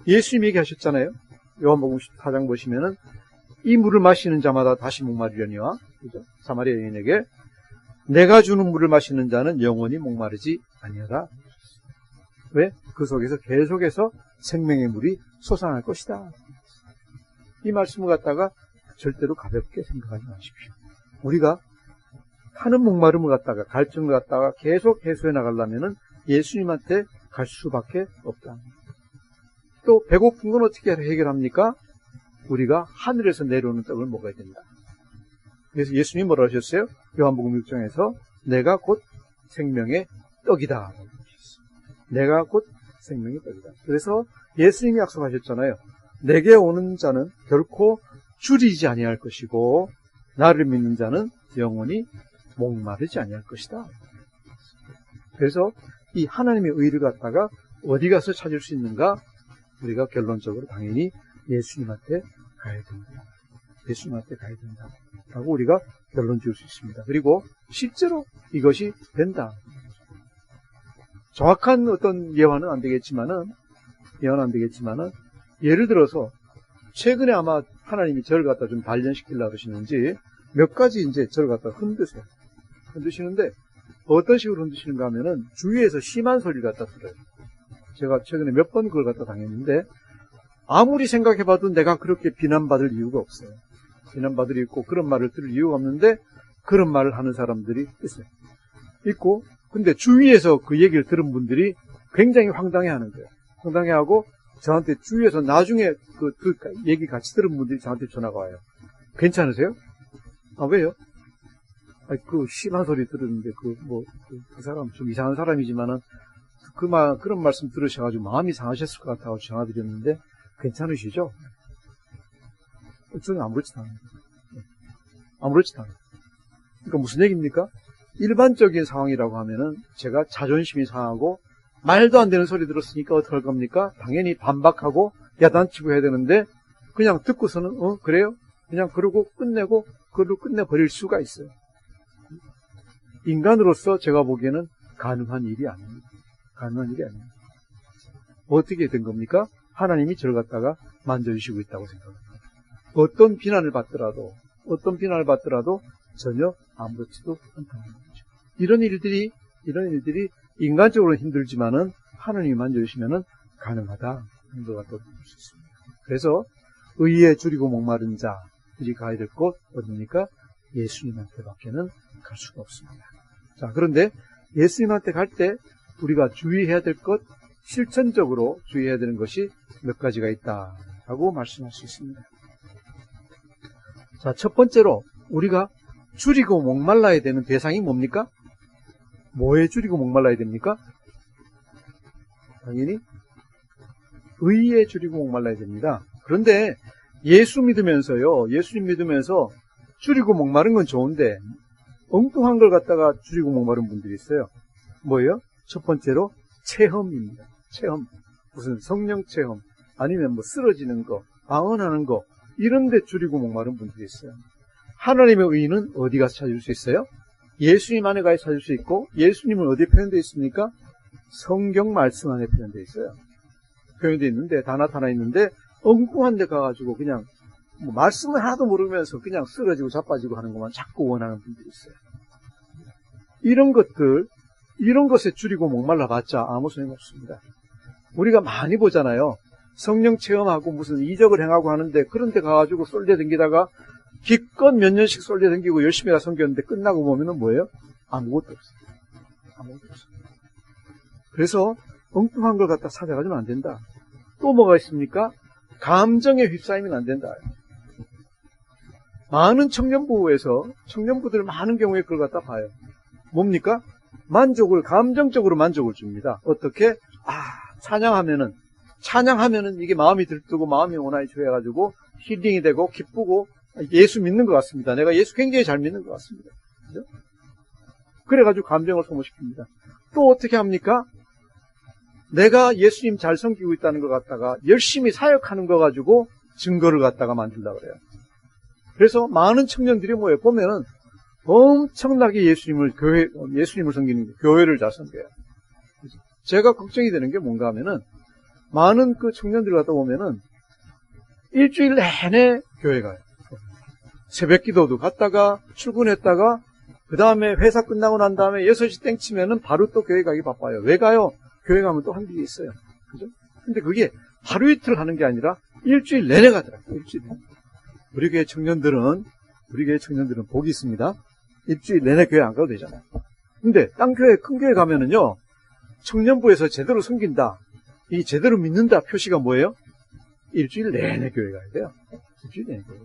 예수님이 얘기하셨잖아요. 요한복음 14장 보시면은 이 물을 마시는 자마다 다시 목마르려니와, 그죠? 사마리아 여인에게 내가 주는 물을 마시는 자는 영원히 목마르지 아니하다. 왜? 그 속에서 계속해서 생명의 물이 솟아날 것이다. 이 말씀을 갖다가 절대로 가볍게 생각하지 마십시오. 우리가 하는 목마름을 갖다가, 갈증을 갖다가 계속 해소해 나가려면은 예수님한테 갈 수밖에 없다. 또 배고픈 건 어떻게 해결합니까? 우리가 하늘에서 내려오는 떡을 먹어야 된다. 그래서 예수님이 뭐라 하셨어요? 요한복음 6장에서 내가 곧 생명의 떡이다. 내가 곧 생명의 떡이다. 그래서 예수님이 약속하셨잖아요. 내게 오는 자는 결코 줄이지 아니할 것이고 나를 믿는 자는 영원히 목마르지 아니할 것이다. 그래서 이 하나님의 의를 갖다가 어디 가서 찾을 수 있는가? 우리가 결론적으로 당연히 예수님한테 가야 된다. 예수님한테 가야 된다. 라고 우리가 결론 지을 수 있습니다. 그리고 실제로 이것이 된다. 정확한 어떤 예화는 안 되겠지만은, 예를 들어서, 최근에 아마 하나님이 저를 갖다 좀 단련시키려고 그러시는지, 몇 가지 이제 저를 갖다 흔드세요. 흔드시는데, 어떤 식으로 흔드시는가 하면은, 주위에서 심한 소리를 갖다 들어요. 제가 최근에 몇 번 그걸 갖다 당했는데, 아무리 생각해봐도 내가 그렇게 비난받을 이유가 없어요. 비난받을 이유 있고, 그런 말을 들을 이유가 없는데, 그런 말을 하는 사람들이 있어요. 있고, 근데 주위에서 그 얘기를 들은 분들이 굉장히 황당해하는 거예요. 황당해하고 저한테 주위에서 나중에 그 얘기 같이 들은 분들이 저한테 전화가 와요. 괜찮으세요? 아, 왜요? 아니, 그 심한 소리 들었는데 그 사람 좀 이상한 사람이지만은 그런 말씀 들으셔가지고 마음이 상하셨을 것 같다고 전화드렸는데 괜찮으시죠? 저는 아무렇지도 않아요. 아무렇지도 않아요. 그러니까 무슨 얘기입니까? 일반적인 상황이라고 하면은 제가 자존심이 상하고 말도 안 되는 소리 들었으니까 어떡할 겁니까? 당연히 반박하고 야단치고 해야 되는데 그냥 듣고서는 그래요? 그냥 그러고 끝내고 그걸로 끝내버릴 수가 있어요. 인간으로서 제가 보기에는 가능한 일이 아닙니다. 가능한 일이 아닙니다. 어떻게 된 겁니까? 하나님이 저를 갖다가 만져주시고 있다고 생각합니다. 어떤 비난을 받더라도 전혀 아무렇지도 않다는 거죠. 이런 일들이 인간적으로 힘들지만은 하나님이 만져주시면은 가능하다. 하는 것 같다고 볼 수 있습니다. 그래서 의에 줄이고 목마른 자들이 가야 될 곳 어디입니까? 예수님한테 밖에는 갈 수가 없습니다. 자, 그런데 예수님한테 갈 때 우리가 주의해야 될 것 실천적으로 주의해야 되는 것이 몇 가지가 있다라고 말씀할 수 있습니다. 자, 첫 번째로 우리가 줄이고 목말라야 되는 대상이 뭡니까? 뭐에 줄이고 목말라야 됩니까? 당연히 의에 줄이고 목말라야 됩니다. 그런데 예수 믿으면서요, 예수님 믿으면서 줄이고 목마른 건 좋은데 엉뚱한 걸 갖다가 줄이고 목마른 분들이 있어요. 뭐예요? 첫 번째로 체험입니다. 체험. 무슨 성령 체험, 아니면 뭐 쓰러지는 거, 방언하는 거, 이런 데 줄이고 목마른 분들이 있어요. 하나님의 의는 어디 가서 찾을 수 있어요? 예수님 안에 가서 찾을 수 있고, 예수님은 어디에 표현되어 있습니까? 성경 말씀 안에 표현되어 있어요. 표현되어 있는데, 다 나타나 있는데, 엉뚱한 데 가가지고 그냥 뭐 말씀을 하나도 모르면서 그냥 쓰러지고 자빠지고 하는 것만 자꾸 원하는 분들이 있어요. 이런 것들, 이런 것에 줄이고 목말라 봤자 아무 소용 없습니다. 우리가 많이 보잖아요. 성령 체험하고 무슨 이적을 행하고 하는데 그런 데 가가지고 쏠려댕기다가 기껏 몇 년씩 쏠려댕기고 열심히 가 섬겼는데 끝나고 보면은 뭐예요? 아무것도 없어요. 아무것도 없어요. 그래서 엉뚱한 걸 갖다 찾아가지면 안 된다. 또 뭐가 있습니까? 감정에 휩싸이면 안 된다. 많은 청년부에서 청년부들 많은 경우에 그걸 갖다 봐요. 뭡니까? 만족을, 감정적으로 만족을 줍니다. 어떻게? 찬양하면은 이게 마음이 들뜨고 마음이 온화히 좋아가지고 힐링이 되고 기쁘고 예수 믿는 것 같습니다. 내가 예수 굉장히 잘 믿는 것 같습니다. 그죠? 그래가지고 감정을 소모시킵니다. 또 어떻게 합니까? 내가 예수님 잘 섬기고 있다는 것 갖다가 열심히 사역하는 거 가지고 증거를 갖다가 만들려고 그래요. 그래서 많은 청년들이 뭐예요? 보면은 엄청나게 예수님을 섬기는, 교회를 잘 섬겨요. 제가 걱정이 되는 게 뭔가 하면은, 많은 그 청년들 갖다 보면은, 일주일 내내 교회 가요. 새벽 기도도 갔다가, 출근했다가, 그 다음에 회사 끝나고 난 다음에 6시 땡 치면은 바로 또 교회 가기 바빠요. 왜 가요? 교회 가면 또 한 일이 있어요. 그죠? 근데 그게 하루 이틀 하는 게 아니라 일주일 내내 가더라고요. 일주일 내내. 우리 교회 청년들은 복이 있습니다. 일주일 내내 교회 안 가도 되잖아요. 근데 딴 교회, 큰 교회 가면은요, 청년부에서 제대로 섬긴다, 이 제대로 믿는다 표시가 뭐예요? 일주일 내내 교회 가야 돼요. 일주일 내내 교회.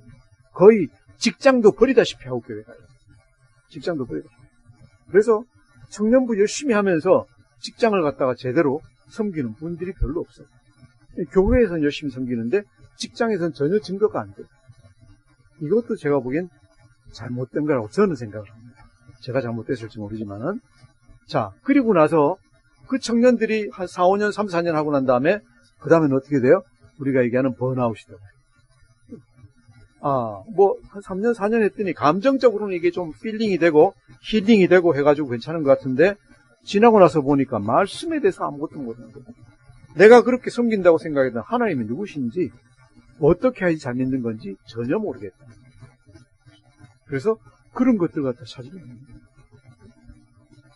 거의 직장도 버리다시피 하고 교회 가요. 직장도 버리다시피. 그래서 청년부 열심히 하면서 직장을 갖다가 제대로 섬기는 분들이 별로 없어요. 교회에서는 열심히 섬기는데 직장에서는 전혀 증거가 안 돼요. 이것도 제가 보기엔 잘못된 거라고 저는 생각을 합니다. 제가 잘못됐을지 모르지만은. 자, 그리고 나서 그 청년들이 한 4, 5년, 3, 4년 하고 난 다음에 그 다음에는 어떻게 돼요? 우리가 얘기하는 번아웃이다. 한 3년, 4년 했더니 감정적으로는 이게 좀 필링이 되고 힐링이 되고 해가지고 괜찮은 것 같은데 지나고 나서 보니까 말씀에 대해서 아무것도 모르는 거예요. 내가 그렇게 섬긴다고 생각했던 하나님이 누구신지, 어떻게 해야지 잘 믿는 건지 전혀 모르겠다. 그래서 그런 것들 갖다 찾으면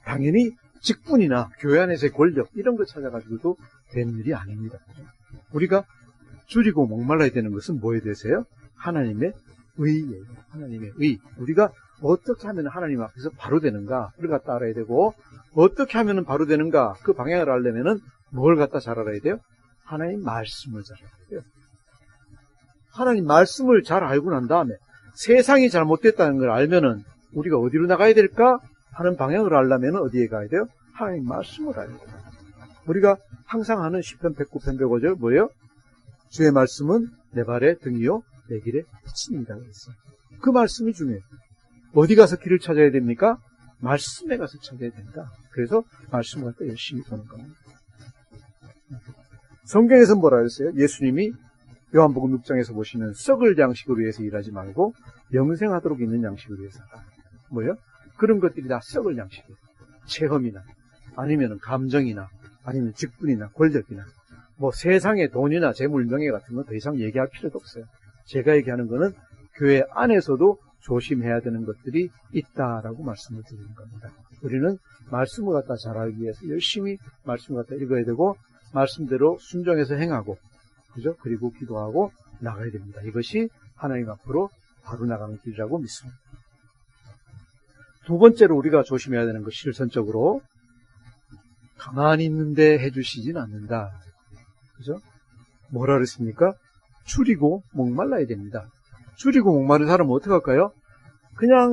당연히 직분이나 교회 안에서의 권력 이런 거 찾아가지고도 되는 일이 아닙니다. 우리가 줄이고 목말라야 되는 것은 뭐에 대해서요? 하나님의 의예요. 하나님의 의. 우리가 어떻게 하면 하나님 앞에서 바로 되는가, 그걸 갖다 알아야 되고, 어떻게 하면 바로 되는가, 그 방향을 알려면은 뭘 갖다 잘 알아야 돼요? 하나님 말씀을 잘 알아야 돼요. 하나님 말씀을 잘 알고 난 다음에 세상이 잘못됐다는 걸 알면은 우리가 어디로 나가야 될까 하는 방향을 알려면은 어디에 가야 돼요? 하나님 말씀을 알아야 돼요. 우리가 항상 하는 시편 109편 105절 뭐예요? 주의 말씀은 내 발의 등이요 내 길의 빛입니다. 그랬어요. 그 말씀이 중요해요. 어디 가서 길을 찾아야 됩니까? 말씀에 가서 찾아야 된다. 그래서 말씀을 갖다 열심히 보는 겁니다. 성경에서는 뭐라 했어요? 예수님이 요한복음 6장에서 보시면 썩을 양식을 위해서 일하지 말고 영생하도록 있는 양식을 위해서 하라. 뭐예요? 그런 것들이 다 썩을 양식이에요. 체험이나 아니면 감정이나 아니면 직분이나 권력이나 뭐 세상의 돈이나 재물 명예 같은 건 더 이상 얘기할 필요도 없어요. 제가 얘기하는 거는 교회 안에서도 조심해야 되는 것들이 있다라고 말씀을 드리는 겁니다. 우리는 말씀을 갖다 잘 알기 위해서 열심히 말씀을 갖다 읽어야 되고 말씀대로 순종해서 행하고, 그죠? 그리고 기도하고 나가야 됩니다. 이것이 하나님 앞으로 바로 나가는 길이라고 믿습니다. 두 번째로 우리가 조심해야 되는 것, 실천적으로 가만히 있는데 해주시진 않는다. 그죠? 뭐라 그랬습니까? 줄이고 목말라야 됩니다. 줄이고 목마른 사람은 어떻게 할까요? 그냥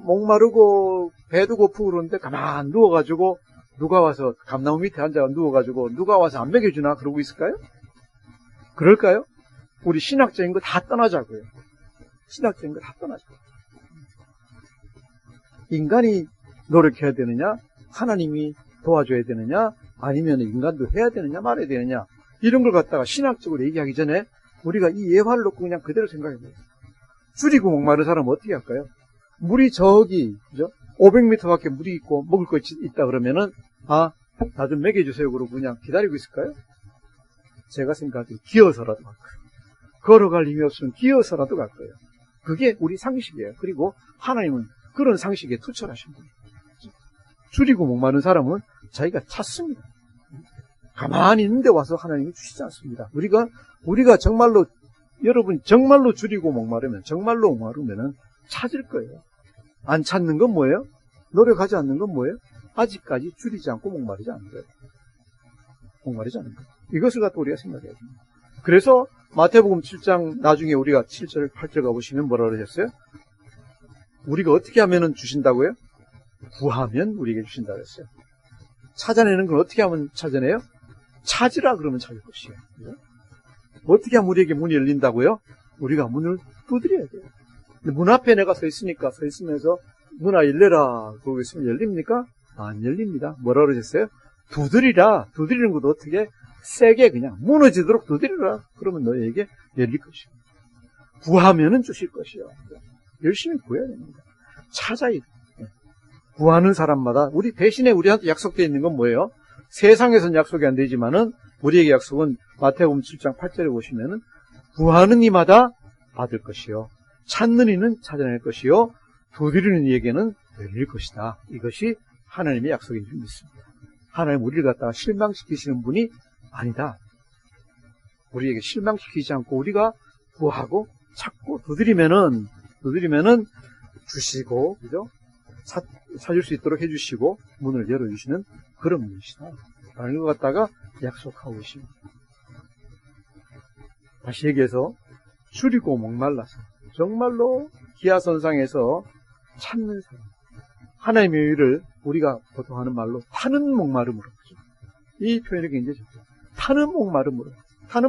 목마르고 배도 고프고 그러는데 가만 누워가지고 누가 와서 감나무 밑에 앉아 누워가지고 누가 와서 안 먹여주나 그러고 있을까요? 그럴까요? 우리 신학적인 거 다 떠나자고요. 신학적인 거 다 떠나자고요. 인간이 노력해야 되느냐? 하나님이 도와줘야 되느냐? 아니면 인간도 해야 되느냐? 말해야 되느냐? 이런 걸 갖다가 신학적으로 얘기하기 전에 우리가 이 예화를 놓고 그냥 그대로 생각해 봐요. 줄이고 목마른 사람은 어떻게 할까요? 물이 저기, 그죠? 500m밖에 물이 있고 먹을 거 있다 그러면은, 나 좀 먹여주세요. 그러고 그냥 기다리고 있을까요? 제가 생각하기에 기어서라도 갈 거예요. 걸어갈 힘이 없으면 기어서라도 갈 거예요. 그게 우리 상식이에요. 그리고 하나님은 그런 상식에 투철하신 분이에요. 줄이고 목마른 사람은 자기가 찾습니다. 가만히 있는데 와서 하나님이 주시지 않습니다. 우리가 정말로, 여러분 정말로 줄이고 목마르면, 정말로 목마르면은 찾을 거예요. 안 찾는 건 뭐예요? 노력하지 않는 건 뭐예요? 아직까지 줄이지 않고 목마르지 않는 거예요. 목마르지 않는 거예요. 이것을 갖고 우리가 생각해야 됩니다. 그래서 마태복음 7장 나중에 우리가 7절, 8절 가보시면 뭐라 그러셨어요? 우리가 어떻게 하면 주신다고요? 구하면 우리에게 주신다 그랬어요. 찾아내는 건 어떻게 하면 찾아내요? 찾으라 그러면 찾을 것이에요. 그죠? 어떻게 하면 우리에게 문이 열린다고요? 우리가 문을 두드려야 돼요. 문 앞에 내가 서 있으면서 문아 열려라 그러고 있으면 열립니까? 안 열립니다. 뭐라 그러셨어요? 두드리라. 두드리는 것도 어떻게? 세게 그냥 무너지도록 두드리라. 그러면 너에게 열릴 것이요. 구하면은 주실 것이요. 열심히 구해야 됩니다. 찾아야 돼요. 구하는 사람마다 우리 대신에 우리한테 약속되어 있는 건 뭐예요? 세상에서는 약속이 안 되지만은 우리에게 약속은 마태복음 7장 8절에 보시면은 구하는 이마다 받을 것이요. 찾는 이는 찾아낼 것이요. 두드리는 이에게는 열릴 것이다. 이것이 하나님의 약속인 줄 믿습니다. 하나님 우리를 갖다가 실망시키시는 분이 아니다. 우리에게 실망시키지 않고 우리가 구하고 찾고 두드리면은 주시고, 그죠? 찾을 수 있도록 해주시고 문을 열어주시는 그런 분이시다. 라는 것 갖다가 약속하고 계십니다. 다시 얘기해서 줄이고 목말라서 정말로 기하선상에서 찾는 사람, 하나님의 의를 우리가 보통 하는 말로 타는 목마름으로, 이 표현이 굉장히 좋죠. 타는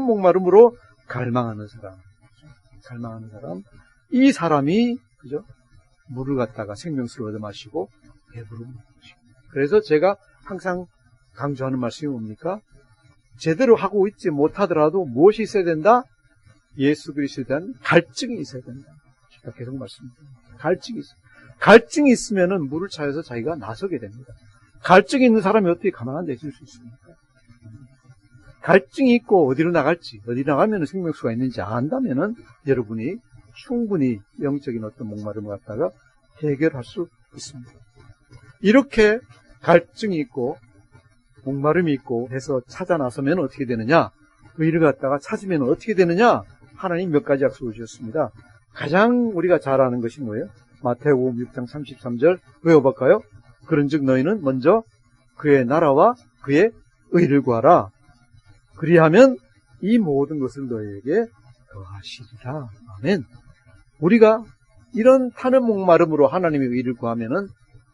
목마름으로 갈망하는 사람, 이 사람이, 그죠? 물을 갖다가 생명수를 얻어 마시고 배부르는 것입니다. 그래서 제가 항상 강조하는 말씀이 뭡니까? 제대로 하고 있지 못하더라도 무엇이 있어야 된다? 예수 그리스도에 대한 갈증이 있어야 된다. 제가 계속 말씀드립니다. 갈증이 있으면은 물을 찾아서 자기가 나서게 됩니다. 갈증이 있는 사람이 어떻게 가만한 데 있을 수 있습니까? 갈증이 있고 어디로 나갈지, 어디 나가면 생명수가 있는지 안다면은 여러분이 충분히 영적인 어떤 목마름을 갖다가 해결할 수 있습니다. 이렇게 갈증이 있고 목마름이 있고 해서 찾아 나서면 어떻게 되느냐? 의를 갖다가 찾으면 어떻게 되느냐? 하나님 몇 가지 약속을 주셨습니다. 가장 우리가 잘 아는 것이 뭐예요? 마태복음 6장 33절 외워볼까요? 그런즉 너희는 먼저 그의 나라와 그의 의를 구하라. 그리하면 이 모든 것을 너희에게 더하시리라. 아멘. 우리가 이런 타는 목마름으로 하나님의 의를 구하면은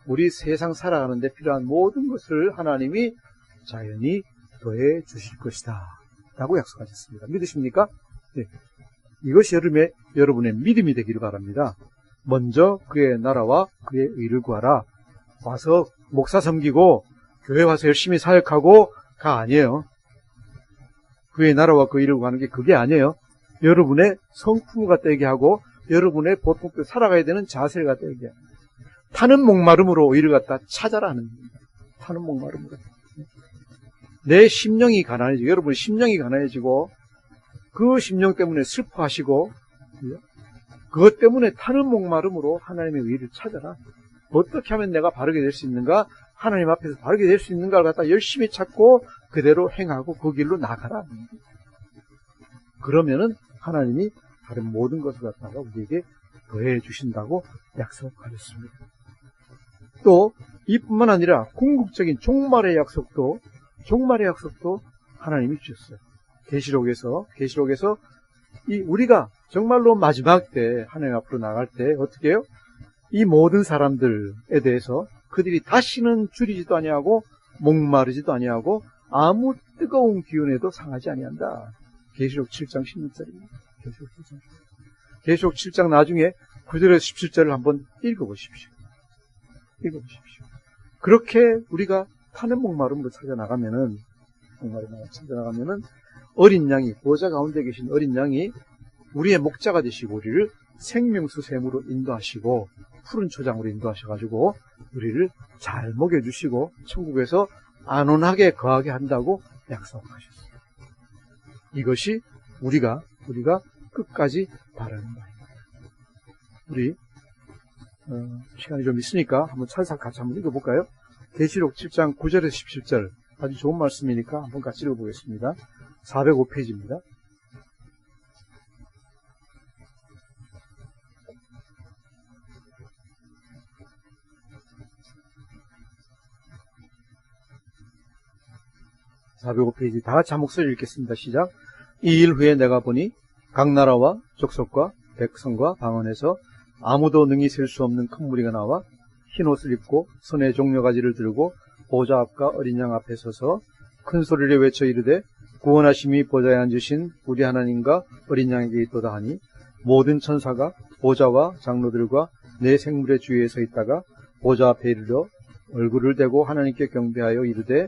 우리 세상 살아가는 데 필요한 모든 것을 하나님이 자연히 더해 주실 것이다 라고 약속하셨습니다. 믿으십니까? 네. 이것이 여러분의 믿음이 되기를 바랍니다. 먼저 그의 나라와 그의 의를 구하라. 와서 목사 섬기고 교회 와서 열심히 사역하고가 아니에요. 그의 나라와 그 의를 구하는 게 그게 아니에요. 여러분의 성품을 갖다 얘기하고 여러분의 보통 살아가야 되는 자세를 갖다 얘기해요. 타는 목마름으로 의를 갖다 찾아라 하는 겁니다. 타는 목마름으로. 내 심령이 가난해지고, 여러분의 심령이 가난해지고, 그 심령 때문에 슬퍼하시고, 그것 때문에 타는 목마름으로 하나님의 의를 찾아라. 어떻게 하면 내가 바르게 될 수 있는가? 하나님 앞에서 바르게 될 수 있는가를 갖다 열심히 찾고 그대로 행하고 그 길로 나가라. 그러면은 하나님이 다른 모든 것을 갖다가 우리에게 더해 주신다고 약속하셨습니다. 또 이뿐만 아니라 궁극적인 종말의 약속도 하나님이 주셨어요. 계시록에서 우리가 정말로 마지막 때 하나님 앞으로 나갈 때 어떻게 해요? 이 모든 사람들에 대해서 그들이 다시는 줄이지도 아니하고 목마르지도 아니하고 아무 뜨거운 기운에도 상하지 아니한다. 계시록 7장 16절입니다. 계시록 7장 나중에 9절에서 17절을 한번 읽어보십시오. 그렇게 우리가 타는 목마름으로 찾아나가면은 어린 양이, 보좌 가운데 계신 어린 양이 우리의 목자가 되시고 우리를 생명수 샘으로 인도하시고 푸른 초장으로 인도하셔가지고 우리를 잘 먹여주시고 천국에서 안온하게 거하게 한다고 약속하셨습니다. 이것이 우리가 끝까지 바라는 바입니다. 우리 시간이 좀 있으니까 한번 찰싹 같이 한번 읽어볼까요? 계시록 7장 9절에서 17절 아주 좋은 말씀이니까 한번 같이 읽어보겠습니다. 405페이지입니다. 다 같이 한 목소리 읽겠습니다. 시작. 이 일 후에 내가 보니 각 나라와 족속과 백성과 방언에서 아무도 능히 셀 수 없는 큰 무리가 나와 흰 옷을 입고 손에 종려가지를 들고 보좌 앞과 어린 양 앞에 서서 큰 소리를 외쳐 이르되 구원하심이 보좌에 앉으신 우리 하나님과 어린 양에게 있도다 하니 모든 천사가 보좌와 장로들과 네 생물의 주위에 서 있다가 보좌 앞에 이르러 얼굴을 대고 하나님께 경배하여 이르되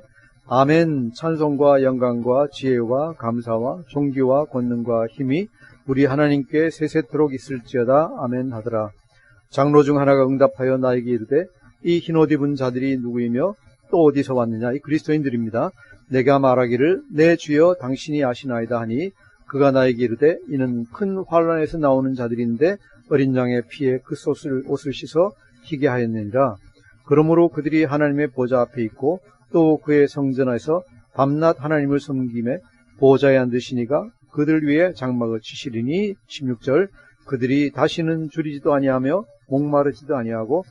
아멘. 찬송과 영광과 지혜와 감사와 존귀와 권능과 힘이 우리 하나님께 세세토록 있을지어다. 아멘 하더라. 장로 중 하나가 응답하여 나에게 이르되 이 흰옷 입은 자들이 누구이며 또 어디서 왔느냐? 이 그리스도인들입니다. 내가 말하기를 내 주여 당신이 아시나이다 하니 그가 나에게 이르되 이는 큰 환란에서 나오는 자들인데 어린 양의 피에 그 옷을 씻어 희게 하였느니라. 그러므로 그들이 하나님의 보좌 앞에 있고 또 그의 성전에서 밤낮 하나님을 섬김에 보좌에 앉으시니가 그들 위에 장막을 치시리니 16절 그들이 다시는 줄이지도 아니하며 목마르지도 아니하고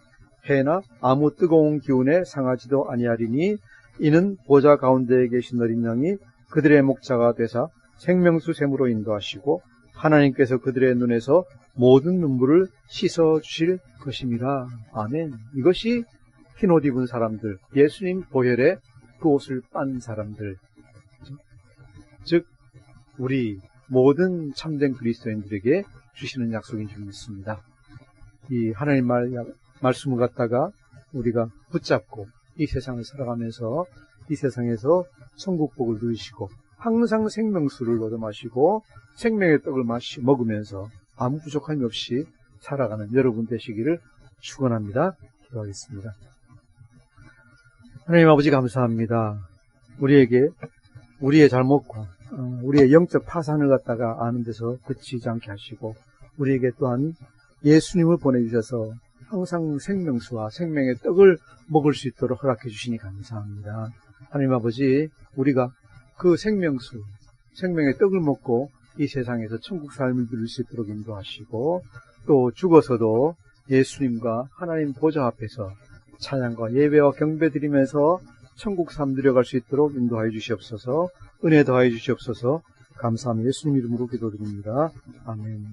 해나 아무 뜨거운 기운에 상하지도 아니하리니 이는 보좌 가운데에 계신 어린 양이 그들의 목자가 되사 생명수 샘으로 인도하시고 하나님께서 그들의 눈에서 모든 눈물을 씻어 주실 것입니다. 아멘. 이것이 흰옷 입은 사람들, 예수님 보혈에 그 옷을 빤 사람들, 즉 우리 모든 참된 그리스도인들에게 주시는 약속인 줄 믿습니다. 이 하나님 말씀을 갖다가 우리가 붙잡고 이 세상을 살아가면서 이 세상에서 천국복을 누리시고 항상 생명수를 얻어 마시고 생명의 떡을 먹으면서 아무 부족함이 없이 살아가는 여러분 되시기를 축원합니다. 기도하겠습니다. 하나님 아버지 감사합니다. 우리에게 우리의 잘못과 우리의 영적 파산을 갖다가 아는 데서 그치지 않게 하시고 우리에게 또한 예수님을 보내주셔서 항상 생명수와 생명의 떡을 먹을 수 있도록 허락해 주시니 감사합니다. 하나님 아버지 우리가 그 생명수, 생명의 떡을 먹고 이 세상에서 천국 삶을 누릴 수 있도록 인도하시고 또 죽어서도 예수님과 하나님 보좌 앞에서 찬양과 예배와 경배 드리면서 천국 삶 누려갈 수 있도록 인도하여 주시옵소서. 은혜 더하여 주시옵소서. 감사하며 예수님 이름으로 기도드립니다. 아멘.